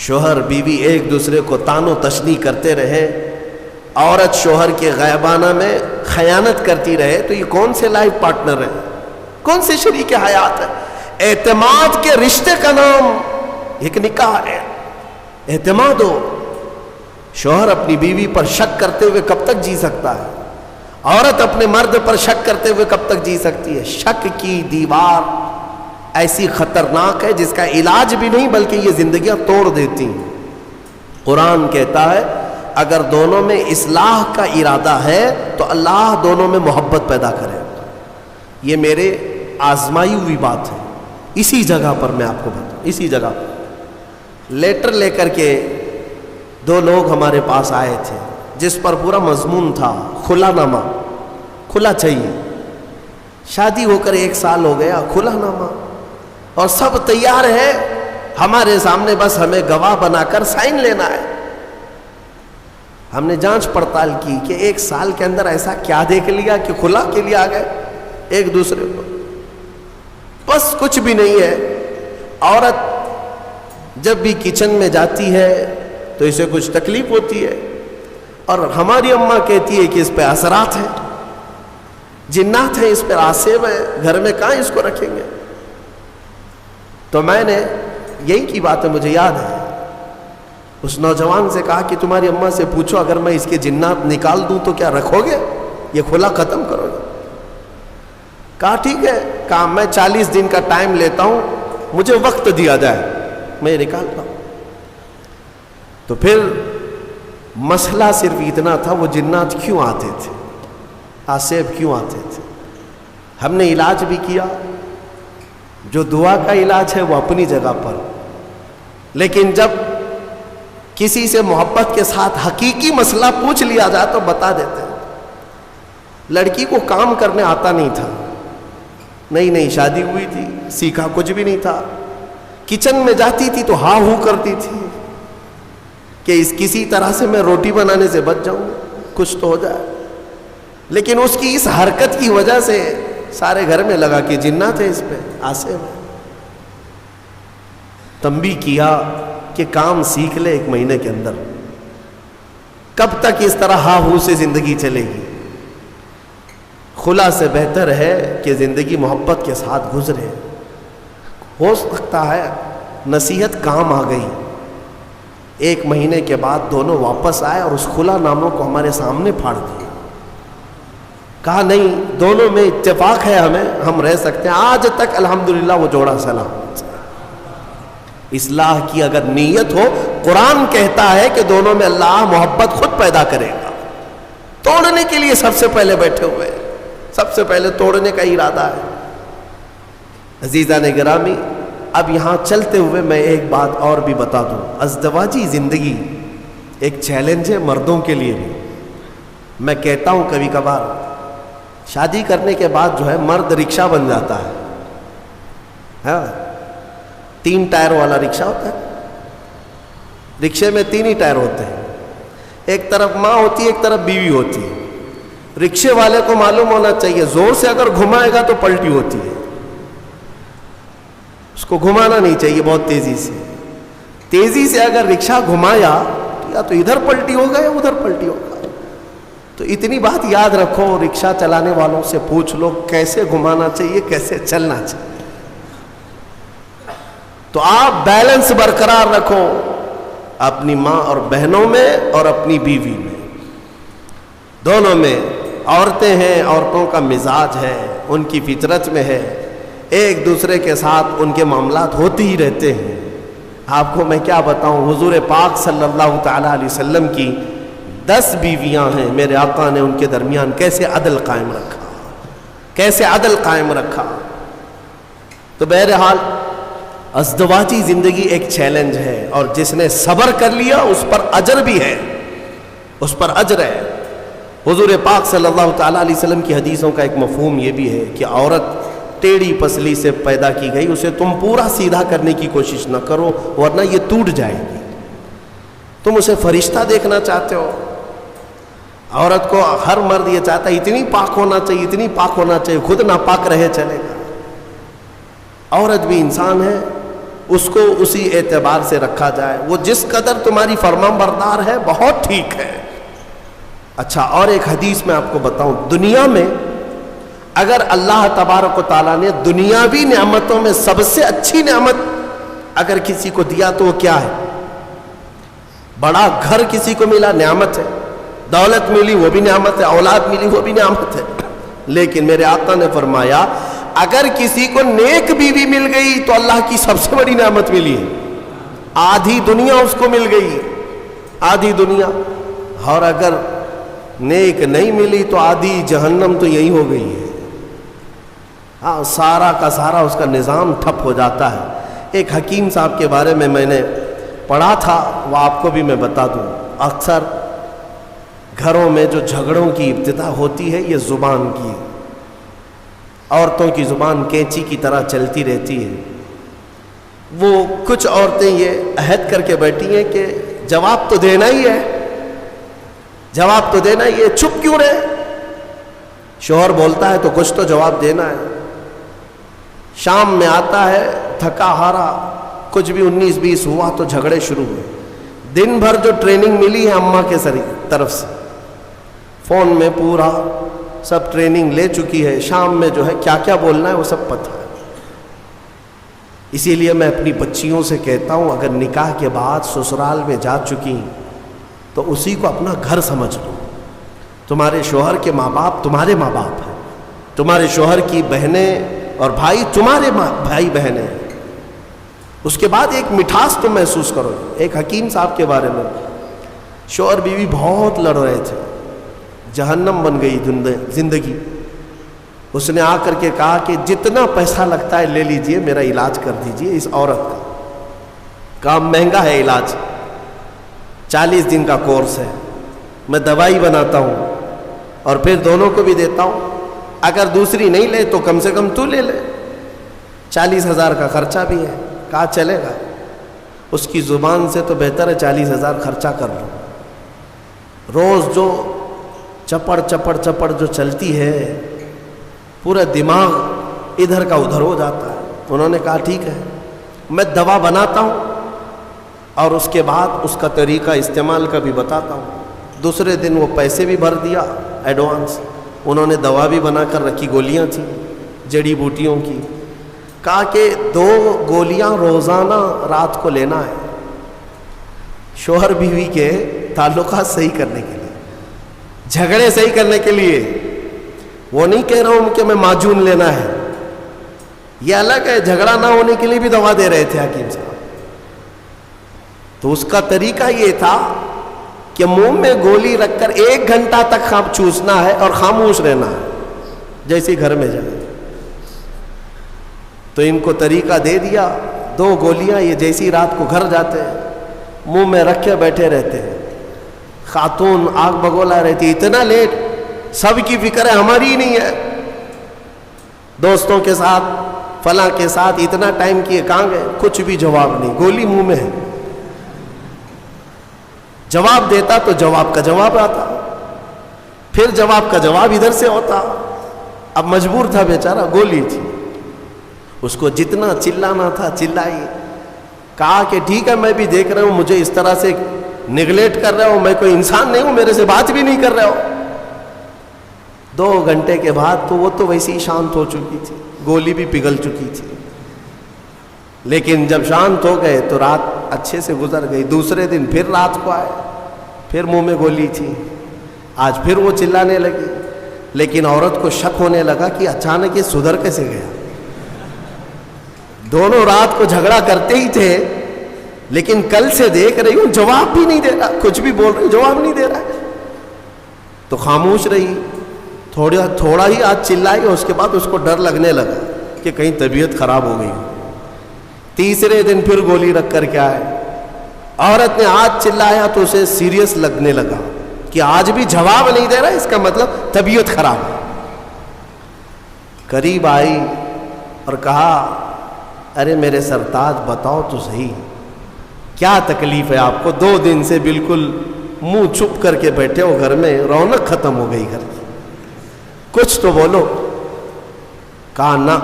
S1: شوہر بیوی ایک دوسرے کو تان و تشنیع کرتے رہے، عورت شوہر کے غیبانہ میں خیانت کرتی رہے تو یہ کون سے لائف پارٹنر ہے، کون سے شریک حیات ہے؟ اعتماد کے رشتے کا نام ایک نکاح ہے. اعتماد ہو. شوہر اپنی بیوی پر شک کرتے ہوئے کب تک جی سکتا ہے؟ عورت اپنے مرد پر شک کرتے ہوئے کب تک جی سکتی ہے؟ شک کی دیوار ایسی خطرناک ہے جس کا علاج بھی نہیں بلکہ یہ زندگیاں توڑ دیتی ہیں۔ قرآن کہتا ہے اگر دونوں میں اصلاح کا ارادہ ہے تو اللہ دونوں میں محبت پیدا کرے۔ یہ میرے آزمائی ہوئی بات ہے۔ اسی جگہ پر میں آپ کو بتاؤں، اسی جگہ پر لیٹر لے کر کے دو لوگ ہمارے پاس آئے تھے جس پر پورا مضمون تھا کھلا نامہ، کھلا چاہیے، شادی ہو کر 1 سال ہو گیا، کھلا نامہ، اور سب تیار ہے ہمارے سامنے، بس ہمیں گواہ بنا کر سائن لینا ہے۔ ہم نے جانچ پڑتال کی کہ 1 سال کے اندر ایسا کیا دیکھ لیا کہ کھلا کے لیے آ گئے ایک دوسرے کو؟ بس کچھ بھی نہیں ہے۔ عورت جب بھی کچن میں جاتی ہے تو اسے کچھ تکلیف ہوتی ہے، اور ہماری اماں کہتی ہے کہ اس پہ اثرات ہیں، جنات ہیں، اس پہ آسیب ہے، گھر میں کہاں اس کو رکھیں گے؟ تو میں نے یہی کی بات ہے، مجھے یاد ہے، اس نوجوان سے کہا کہ تمہاری اماں سے پوچھو اگر میں اس کے جنات نکال دوں تو کیا رکھو گے؟ یہ کھلا ختم کرو گے؟ کہا ٹھیک ہے، کہا میں 40 دن کا ٹائم لیتا ہوں، مجھے وقت دیا جائے، میں نکالتا ہوں۔ تو پھر مسئلہ صرف اتنا تھا، وہ جنات کیوں آتے تھے، آسیب کیوں آتے تھے؟ ہم نے علاج بھی کیا، جو دعا کا علاج ہے وہ اپنی جگہ پر، لیکن جب کسی سے محبت کے ساتھ حقیقی مسئلہ پوچھ لیا جائے تو بتا دیتے ہیں۔ لڑکی کو کام کرنے آتا نہیں تھا، نئی شادی ہوئی تھی، سیکھا کچھ بھی نہیں تھا، کچن میں جاتی تھی تو ہاں ہو کرتی تھی کہ کسی طرح سے میں روٹی بنانے سے بچ جاؤں، کچھ تو ہو جائے، لیکن اس کی اس حرکت کی وجہ سے سارے گھر میں لگا کہ جنات ہے اس پہ، آسیب ہے۔ تنبیہ کیا کہ کام سیکھ لے 1 مہینے کے اندر، کب تک اس طرح ہاں ہو سے زندگی چلے گی؟ خلا سے بہتر ہے کہ زندگی محبت کے ساتھ گزرے۔ ہو سکتا ہے نصیحت کام آ گئی، 1 مہینے کے بعد دونوں واپس آئے اور اس خلا ناموں کو ہمارے سامنے پھاڑ دیا، کہا نہیں دونوں میں اتفاق ہے، ہم رہ سکتے ہیں۔ آج تک الحمدللہ وہ جوڑا سلام۔ اصلاح کی اگر نیت ہو، قرآن کہتا ہے کہ دونوں میں اللہ محبت خود پیدا کرے گا۔ توڑنے کے لیے سب سے پہلے بیٹھے ہوئے، سب سے پہلے توڑنے کا ارادہ ہے۔ عزیزان گرامی، اب یہاں چلتے ہوئے میں ایک بات اور بھی بتا دوں، ازدواجی زندگی ایک چیلنج ہے مردوں کے لیے بھی۔ میں کہتا ہوں کبھی کبھار شادی کرنے کے بعد جو ہے مرد رکشہ بن جاتا ہے، ہاں 3 ٹائر والا رکشہ ہوتا ہے، رکشے میں 3 ہی ٹائر ہوتے ہیں، ایک طرف ماں ہوتی ہے، ایک طرف بیوی ہوتی ہے۔ رکشے والے کو معلوم ہونا چاہیے زور سے اگر گھمائے گا تو پلٹی ہوتی ہے، اس کو گھمانا نہیں چاہیے بہت تیزی سے اگر رکشہ گھمایا یا تو ادھر پلٹی ہوگا یا ادھر پلٹی ہوگا۔ تو اتنی بات یاد رکھو، رکشہ چلانے والوں سے پوچھ لو کیسے گھمانا چاہیے، کیسے چلنا چاہیے۔ تو آپ بیلنس برقرار رکھو اپنی ماں اور بہنوں میں اور اپنی بیوی میں، دونوں میں۔ عورتیں ہیں، عورتوں کا مزاج ہے، ان کی فطرت میں ہے، ایک دوسرے کے ساتھ ان کے معاملات ہوتے ہی رہتے ہیں۔ آپ کو میں کیا بتاؤں، حضور پاک صلی اللہ تعالی علیہ وسلم کی 10 بیویاں ہیں، میرے آقا نے ان کے درمیان کیسے عدل قائم رکھا، کیسے عدل قائم رکھا۔ تو بہرحال ازدواجی زندگی ایک چیلنج ہے، اور جس نے صبر کر لیا اس پر اجر بھی ہے، اس پر اجر ہے۔ حضور پاک صلی اللہ تعالیٰ علیہ وسلم کی حدیثوں کا ایک مفہوم یہ بھی ہے کہ عورت ٹیڑھی پسلی سے پیدا کی گئی، اسے تم پورا سیدھا کرنے کی کوشش نہ کرو ورنہ یہ ٹوٹ جائے گی۔ تم اسے فرشتہ دیکھنا چاہتے ہو، عورت کو ہر مرد یہ چاہتا ہے اتنی پاک ہونا چاہیے، اتنی پاک ہونا چاہیے، خود ناپاک رہے چلے گا۔ عورت بھی انسان ہے، اس کو اسی اعتبار سے رکھا جائے، وہ جس قدر تمہاری فرمان بردار ہے بہت ٹھیک ہے۔ اچھا، اور ایک حدیث میں آپ کو بتاؤں، دنیا میں اگر اللہ تبارک و تعالیٰ نے دنیاوی نعمتوں میں سب سے اچھی نعمت اگر کسی کو دیا تو وہ کیا ہے؟ بڑا گھر کسی کو ملا نعمت ہے، دولت ملی وہ بھی نعمت ہے، اولاد ملی وہ بھی نعمت ہے، لیکن میرے آقا نے فرمایا اگر کسی کو نیک بیوی مل گئی تو اللہ کی سب سے بڑی نعمت ملی ہے، آدھی دنیا اس کو مل گئی، آدھی دنیا، اور اگر نیک نہیں ملی تو آدھی جہنم تو یہی ہو گئی ہے، ہاں سارا کا سارا اس کا نظام ٹھپ ہو جاتا ہے۔ ایک حکیم صاحب کے بارے میں نے پڑھا تھا، وہ آپ کو بھی میں بتا دوں، اکثر گھروں میں جو جھگڑوں کی ابتدا ہوتی ہے یہ زبان کی، عورتوں کی زبان کینچی کی طرح چلتی رہتی ہے۔ وہ کچھ عورتیں یہ عہد کر کے بیٹھی ہیں کہ جواب تو دینا ہی ہے، جواب تو دینا ہی ہے، چپ کیوں رہے؟ شوہر بولتا ہے تو کچھ تو جواب دینا ہے۔ شام میں آتا ہے تھکا ہارا، کچھ بھی 19-20 ہوا تو جھگڑے شروع ہوئے۔ دن بھر جو ٹریننگ ملی ہے اماں کے طرف سے، فون میں پورا سب ٹریننگ لے چکی ہے، شام میں جو ہے کیا کیا بولنا ہے وہ سب پتہ ہے۔ اسی لیے میں اپنی بچیوں سے کہتا ہوں اگر نکاح کے بعد سسرال میں جا چکی تو اسی کو اپنا گھر سمجھ لو۔ تمہارے شوہر کے ماں باپ تمہارے ماں باپ ہیں، تمہارے شوہر کی بہنیں اور بھائی تمہارے بھائی بہن ہیں۔ اس کے بعد ایک مٹھاس تم محسوس کرو۔ ایک حکیم صاحب کے بارے میں، شوہر بیوی بہت لڑ رہے تھے، جہنم بن گئی زندگی۔ اس نے آ کر کے کہا کہ جتنا پیسہ لگتا ہے لے لیجئے، میرا علاج کر دیجئے اس عورت کا، کام مہنگا ہے علاج، 40 دن کا کورس ہے، میں دوائی بناتا ہوں اور پھر دونوں کو بھی دیتا ہوں، اگر دوسری نہیں لے تو کم سے کم تو لے لے، 40,000 کا خرچہ بھی ہے۔ کہا چلے گا، اس کی زبان سے تو بہتر ہے 40,000 خرچہ کر لو۔ روز جو چپڑ چپڑ چپڑ جو چلتی ہے، پورا دماغ ادھر کا ادھر ہو جاتا ہے۔ انہوں نے کہا ٹھیک ہے میں دوا بناتا ہوں اور اس کے بعد اس کا طریقہ استعمال کا بھی بتاتا ہوں۔ دوسرے دن وہ پیسے بھی بھر دیا ایڈوانس، انہوں نے دوا بھی بنا کر رکھی، گولیاں تھیں جڑی بوٹیوں کی۔ کہا کہ 2 گولیاں روزانہ رات کو لینا ہے، شوہر بیوی کے تعلقات صحیح کرنے کے لیے، جھگڑے صحیح کرنے کے لیے۔ وہ نہیں کہہ رہا ہوں کہ میں معجون لینا ہے، یہ الگ ہے، جھگڑا نہ ہونے کے لیے بھی دوا دے رہے تھے حکیم صاحب۔ تو اس کا طریقہ یہ تھا کہ منہ میں گولی رکھ کر 1 گھنٹہ تک چوسنا ہے اور خاموش رہنا ہے، جیسے گھر میں جائے۔ تو ان کو طریقہ دے دیا، 2 گولیاں یہ جیسی رات کو گھر جاتے ہیں منہ میں رکھ کے بیٹھے رہتے ہیں۔ خاتون آگ بگولا رہتی، اتنا لیٹ، سب کی فکر ہے ہماری ہی نہیں ہے، دوستوں کے ساتھ فلاں کے ساتھ اتنا ٹائم کیے کہاں گئے، کچھ بھی جواب نہیں، گولی منہ میں ہے۔ جواب دیتا تو جواب کا جواب آتا، پھر جواب کا جواب ادھر سے ہوتا، اب مجبور تھا بیچارہ، گولی تھی، اس کو جتنا چلانا تھا چلائی۔ کہا کہ ٹھیک ہے میں بھی دیکھ رہا ہوں مجھے اس طرح سے نگلیکٹ کر رہے ہو، میں کوئی انسان نہیں ہوں، میرے سے بات بھی نہیں کر رہے ہو۔ 2 گھنٹے کے بعد تو وہ تو ویسی ہی شانت ہو چکی تھی، گولی بھی پگھل چکی تھی، لیکن جب شانت ہو گئے تو رات اچھے سے گزر گئی۔ دوسرے دن پھر رات کو آئے، پھر منہ میں گولی تھی، آج پھر وہ چلانے لگی، لیکن عورت کو شک ہونے لگا کہ اچانک یہ سدھر کیسے گیا۔ دونوں رات کو جھگڑا کرتے ہی تھے، لیکن کل سے دیکھ رہی ہوں جواب بھی نہیں دے رہا، کچھ بھی بول رہی جواب نہیں دے رہا ہے، تو خاموش رہی۔ تھوڑا ہی آج چلائی، اور اس کے بعد اس کو ڈر لگنے لگا کہ کہیں طبیعت خراب ہو گئی۔ تیسرے دن پھر گولی رکھ کر کے آئے، عورت نے آج چلایا تو اسے سیریس لگنے لگا کہ آج بھی جواب نہیں دے رہا، اس کا مطلب طبیعت خراب ہے۔ قریب آئی اور کہا ارے میرے سرتاج بتاؤ تو صحیح کیا تکلیف ہے آپ کو، 2 دن سے بالکل منہ چھپ کر کے بیٹھے ہو گھر میں، رونق ختم ہو گئی گھر کی، کچھ تو بولو۔ کہا نہ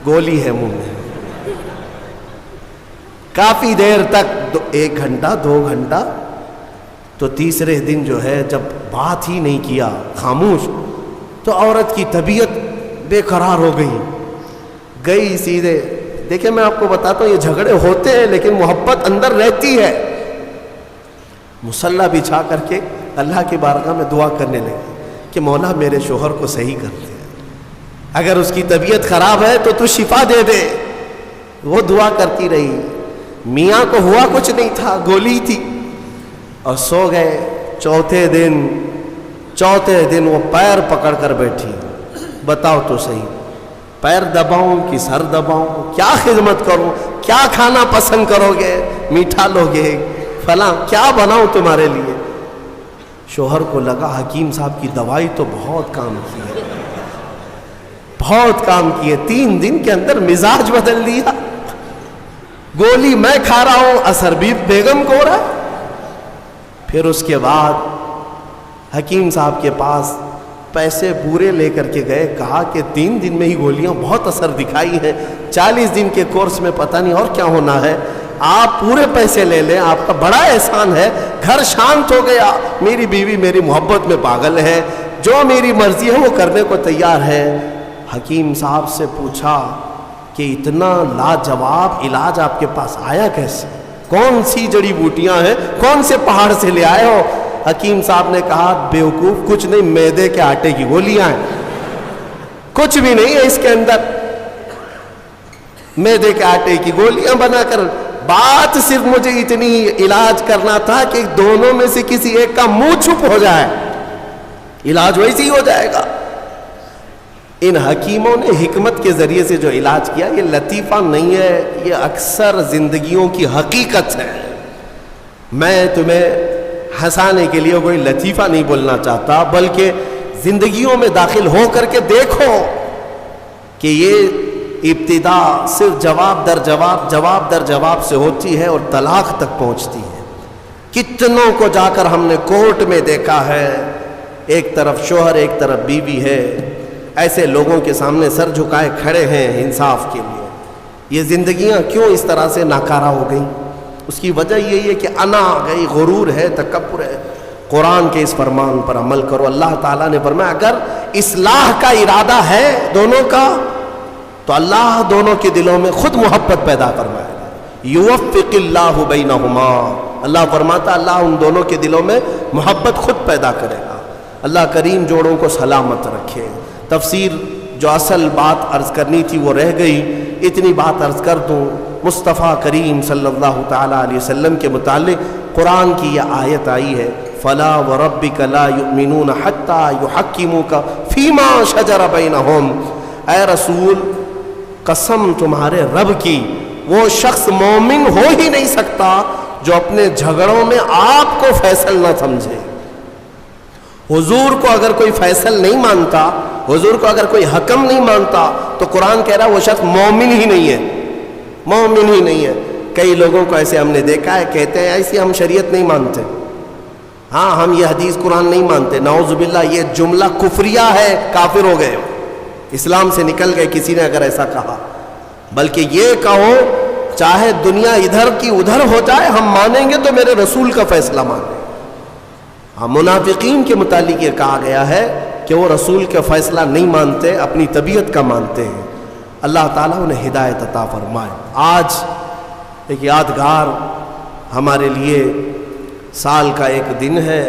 S1: گولی ہے منہ میں۔ کافی دیر تک 1 گھنٹہ 2 گھنٹہ، تو تیسرے دن جو ہے جب بات ہی نہیں کیا، خاموش، تو عورت کی طبیعت بے قرار ہو گئی سیدھے۔ دیکھیں میں آپ کو بتاتا ہوں یہ جھگڑے ہوتے ہیں لیکن محبت اندر رہتی ہے، مصلی بچھا کر کے اللہ کی بارگاہ میں دعا کرنے لگی کہ مولا میرے شوہر کو صحیح کر دے، اگر اس کی طبیعت خراب ہے تو شفا دے دے۔ وہ دعا کرتی رہی، میاں کو ہوا کچھ نہیں تھا، گولی تھی، اور سو گئے۔ چوتھے دن وہ پیر پکڑ کر بیٹھی، بتاؤ تو صحیح، پیر دباؤں کہ سر دباؤں، کیا خدمت کروں، کیا کھانا پسند کرو گے، میٹھا لوگے، فلاں کیا بناؤں تمہارے لیے؟ شوہر کو لگا حکیم صاحب کی دوائی تو بہت کام کی ہے، بہت کام کی ہے، 3 دن کے اندر مزاج بدل دیا، گولی میں کھا رہا ہوں، اثر بھی بیگم کو ہو رہا ہے۔ پھر اس کے بعد حکیم صاحب کے پاس پیسے پورے لے کر کے گئے، کہا کہ 3 دن میں ہی گولیاں بہت اثر دکھائی ہیں، 40 دن کے کورس میں پتہ نہیں اور کیا ہونا ہے، آپ پورے پیسے لے لیں، آپ کا بڑا احسان ہے۔ گھر شانت ہو گیا، میری بیوی میری محبت میں پاگل ہے، جو میری مرضی ہے وہ کرنے کو تیار ہے۔ حکیم صاحب سے پوچھا کہ اتنا لاجواب علاج آپ کے پاس آیا کیسے؟ کون سی جڑی بوٹیاں ہیں، کون سے پہاڑ سے لے آئے ہو؟ حکیم صاحب نے کہا بیوقوف، کچھ نہیں، میدے کے آٹے کی گولیاں ہیں، کچھ بھی نہیں ہے اس کے اندر، میدے کے آٹے کی گولیاں بنا کر۔ بات صرف مجھے اتنی علاج کرنا تھا کہ دونوں میں سے کسی ایک کا منہ چھپ ہو جائے، علاج ویسے ہی ہو جائے گا۔ ان حکیموں نے حکمت کے ذریعے سے جو علاج کیا، یہ لطیفہ نہیں ہے، یہ اکثر زندگیوں کی حقیقت ہے۔ میں تمہیں ہنسانے کے لیے کوئی لطیفہ نہیں بولنا چاہتا، بلکہ زندگیوں میں داخل ہو کر کے دیکھو کہ یہ ابتدا صرف جواب در جواب سے ہوتی ہے اور طلاق تک پہنچتی ہے۔ کتنوں کو جا کر ہم نے کورٹ میں دیکھا ہے، ایک طرف شوہر ایک طرف بیوی ہے، ایسے لوگوں کے سامنے سر جھکائے کھڑے ہیں انصاف کے لیے۔ یہ زندگیاں کیوں اس طرح سے ناکارہ ہو گئیں؟ اس کی وجہ یہی ہے کہ انا آ گئی، غرور ہے، تکبر ہے۔ قرآن کے اس فرمان پر عمل کرو۔ اللہ تعالیٰ نے فرمایا اگر اصلاح کا ارادہ ہے دونوں کا تو اللہ دونوں کے دلوں میں خود محبت پیدا فرمائے گا۔ یوفق اللہ بینہما، اللہ فرماتا اللہ ان دونوں کے دلوں میں محبت خود پیدا کرے گا۔ اللہ کریم جوڑوں کو سلامت رکھے۔ تفسیر جو اصل بات عرض کرنی تھی وہ رہ گئی، اتنی بات عرض کر دوں۔ مصطفیٰ کریم صلی اللہ تعالیٰ علیہ وسلم کے متعلق قرآن کی یہ آیت آئی ہے، فَلَا وَرَبِّكَ لَا يُؤْمِنُونَ حَتَّى يُحَكِّمُوكَ فِي مَا شَجَرَ بَيْنَهُمْ۔ اے رسول قسم تمہارے رب کی، وہ شخص مومن ہو ہی نہیں سکتا جو اپنے جھگڑوں میں آپ کو فیصل نہ سمجھے۔ حضور کو اگر کوئی فیصل نہیں مانتا، حضور کو اگر کوئی حکم نہیں مانتا، تو قرآن کہہ رہا ہے وہ شخص مومن ہی نہیں ہے، مومن ہی نہیں ہے۔ کئی لوگوں کو ایسے ہم نے دیکھا ہے، کہتے ہیں ایسی ہم شریعت نہیں مانتے، ہاں ہم یہ حدیث قرآن نہیں مانتے، نعوذ باللہ یہ جملہ کفریہ ہے، کافر ہو گئے، اسلام سے نکل گئے کسی نے اگر ایسا کہا۔ بلکہ یہ کہو چاہے دنیا ادھر کی ادھر ہو جائے، ہم مانیں گے تو میرے رسول کا فیصلہ مانیں۔ ہاں منافقین کے متعلق یہ کہا گیا ہے کہ وہ رسول کا فیصلہ نہیں مانتے، اپنی طبیعت کا مانتے ہیں۔ اللہ تعالیٰ انہیں ہدایت عطا فرمائے۔ آج ایک یادگار ہمارے لیے سال کا ایک دن ہے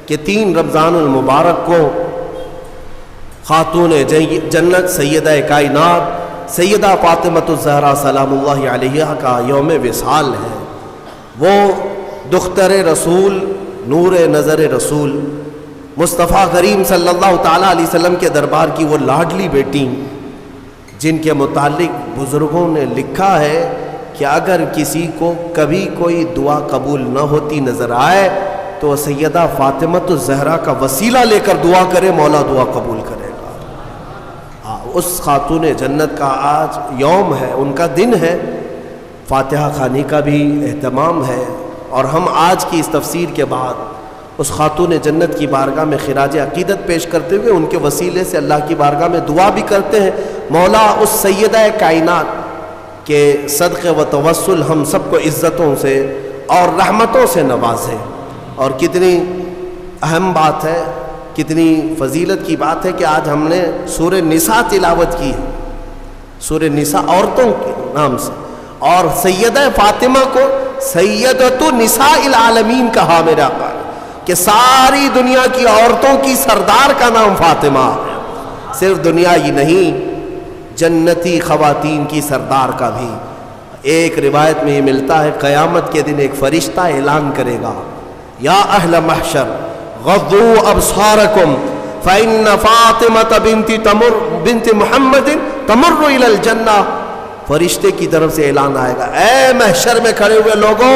S1: کہ 3 رمضان المبارک کو خاتون جنت سیدہ کائنات سیدہ فاطمۃ الزہرا سلام اللہ علیہا کا یوم وصال ہے۔ وہ دختر رسول، نور نظر رسول، مصطفیٰ کریم صلی اللہ تعالیٰ علیہ وسلم کے دربار کی وہ لاڈلی بیٹی، جن کے متعلق بزرگوں نے لکھا ہے کہ اگر کسی کو کبھی کوئی دعا قبول نہ ہوتی نظر آئے تو سیدہ فاطمۃ الزہرا کا وسیلہ لے کر دعا کرے، مولا دعا قبول کرے گا۔ اس خاتون جنت کا آج یوم ہے، ان کا دن ہے، فاتحہ خوانی کا بھی اہتمام ہے، اور ہم آج کی اس تفسیر کے بعد اس خاتون جنت کی بارگاہ میں خراج عقیدت پیش کرتے ہوئے ان کے وسیلے سے اللہ کی بارگاہ میں دعا بھی کرتے ہیں، مولا اس سیدہ کائنات کے صدقے و توسل ہم سب کو عزتوں سے اور رحمتوں سے نوازے۔ اور کتنی اہم بات ہے، کتنی فضیلت کی بات ہے کہ آج ہم نے سورہ نساء تلاوت کی ہے، سورہ نساء عورتوں کے نام سے، اور سیدہ فاطمہ کو سیدۃ نساء العالمین کہا میرے آقا نے کہ ساری دنیا کی عورتوں کی سردار کا نام فاطمہ. صرف دنیا ہی نہیں، جنتی خواتین کی سردار کا بھی. ایک روایت میں یہ ملتا ہے قیامت کے دن ایک فرشتہ اعلان کرے گا، یا اہل محشر غضوا ابصارکم فإن فاطمة بنت محمد تمر إلى الجنہ. فرشتے کی طرف سے اعلان آئے گا، اے محشر میں کھڑے ہوئے لوگوں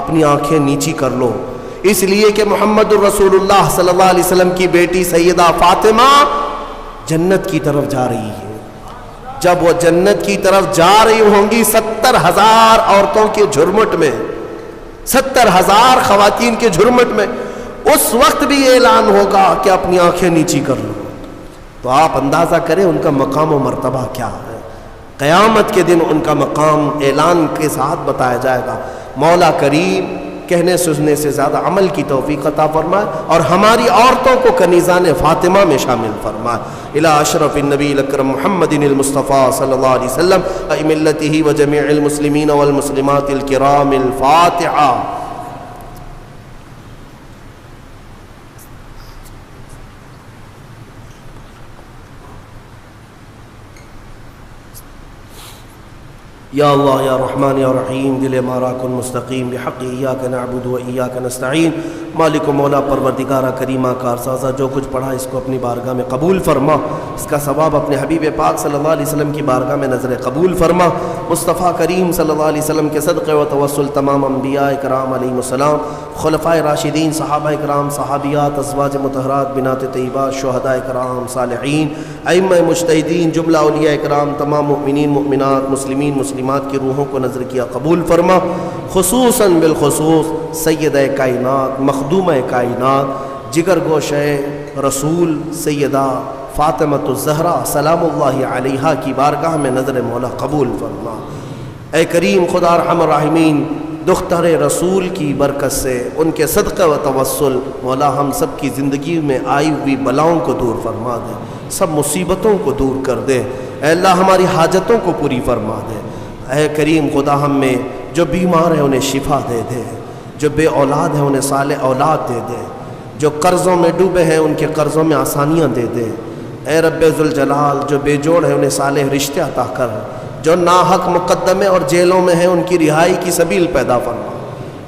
S1: اپنی آنکھیں نیچی کر لو، اس لیے کہ محمد الرسول اللہ صلی اللہ علیہ وسلم کی بیٹی سیدہ فاطمہ جنت کی طرف جا رہی ہے. جب وہ جنت کی طرف جا رہی ہوں گی 70,000 عورتوں کے جھرمٹ میں، 70,000 خواتین کے جھرمٹ میں، اس وقت بھی اعلان ہوگا کہ اپنی آنکھیں نیچی کر لو. تو آپ اندازہ کریں ان کا مقام و مرتبہ کیا ہے. قیامت کے دن ان کا مقام اعلان کے ساتھ بتایا جائے گا. مولا کریم کہنے سننے سے زیادہ عمل کی توفیق عطا فرمائے اور ہماری عورتوں کو کنیزان فاطمہ میں شامل فرمائے. الی اشرف النبی الاکرم محمد المصطفیٰ صلی اللہ علیہ وسلم ملتہ و جمیع المسلمین والمسلمات الکرام. الفاتحہ. یا اللہ یا رحمان یا رحیم دل ہمارا کن مستقیم بحق ایاک نعبد و ایاک نستعین. مالک و مولا پروردگارہ کریمہ کارسازہ جو کچھ پڑھا اس کو اپنی بارگاہ میں قبول فرما، اس کا ثواب اپنے حبیب پاک صلی اللہ علیہ وسلم کی بارگاہ میں نظر قبول فرما. مصطفیٰ کریم صلی اللہ علیہ وسلم کے صدقے و توسل تمام انبیاء کرام علیہم السلام، خلفائے راشدین، صحابہ کرام، صحابیات، ازواج مطہرات، بنات طیبات، شہداء کرام، صالحین، ائمہ مجتہدین، جملہ اولیاء کرام، تمام مؤمنین مؤمنات، مسلمین مسلمات کی روحوں کو نظر کیا قبول فرما. خصوصاً بالخصوص سیدہ کائنات، مخدومہ کائنات، جگر گوشہ رسول سیدہ فاطمۃ الزہرا سلام اللہ علیہا کی بارگاہ میں نظر مولا قبول فرما. اے کریم خدا ارحم الراحمین، دختر رسول کی برکت سے ان کے صدقہ و توسل مولا ہم سب کی زندگی میں آئی ہوئی بلاؤں کو دور فرما دے، سب مصیبتوں کو دور کر دے. اے اللہ ہماری حاجتوں کو پوری فرما دے. اے کریم خدا ہم میں جو بیمار ہیں انہیں شفا دے دے، جو بے اولاد ہیں انہیں صالح اولاد دے دے، جو قرضوں میں ڈوبے ہیں ان کے قرضوں میں آسانیاں دے دے. اے رب ذوالجلال جو بے جوڑ ہیں انہیں صالح رشتے عطا کر، جو ناحق مقدمے اور جیلوں میں ہیں ان کی رہائی کی سبیل پیدا فرما.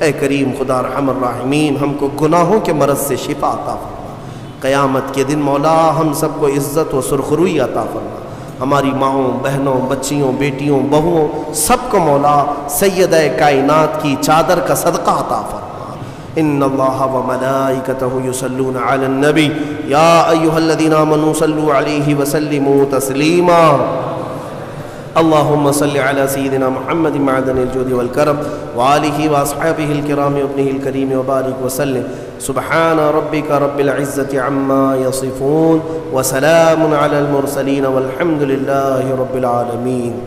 S1: اے کریم خدا ارحم الراحمین ہم کو گناہوں کے مرض سے شفا عطا فرما. قیامت کے دن مولا ہم سب کو عزت و سرخروئی عطا فرما. ہماری ماؤں، بہنوں، بچیوں، بیٹیوں، بہوؤں سب کو مولا سیدہ کائنات کی چادر کا صدقہ عطا فرما. ان اللہ وملائکتہ یصلون علی النبی یا ایہا الذین آمنوا صلوا علیہ وسلموا تسلیما. اللہم صل علی سیدنا محمد معدن الجود والکرم وآلہ واصحابہ الکرام وابنہ الکریم وبارک وسلم. سبحان ربک رب العزت عما یصفون وسلام علی المرسلین والحمد للہ رب العالمین.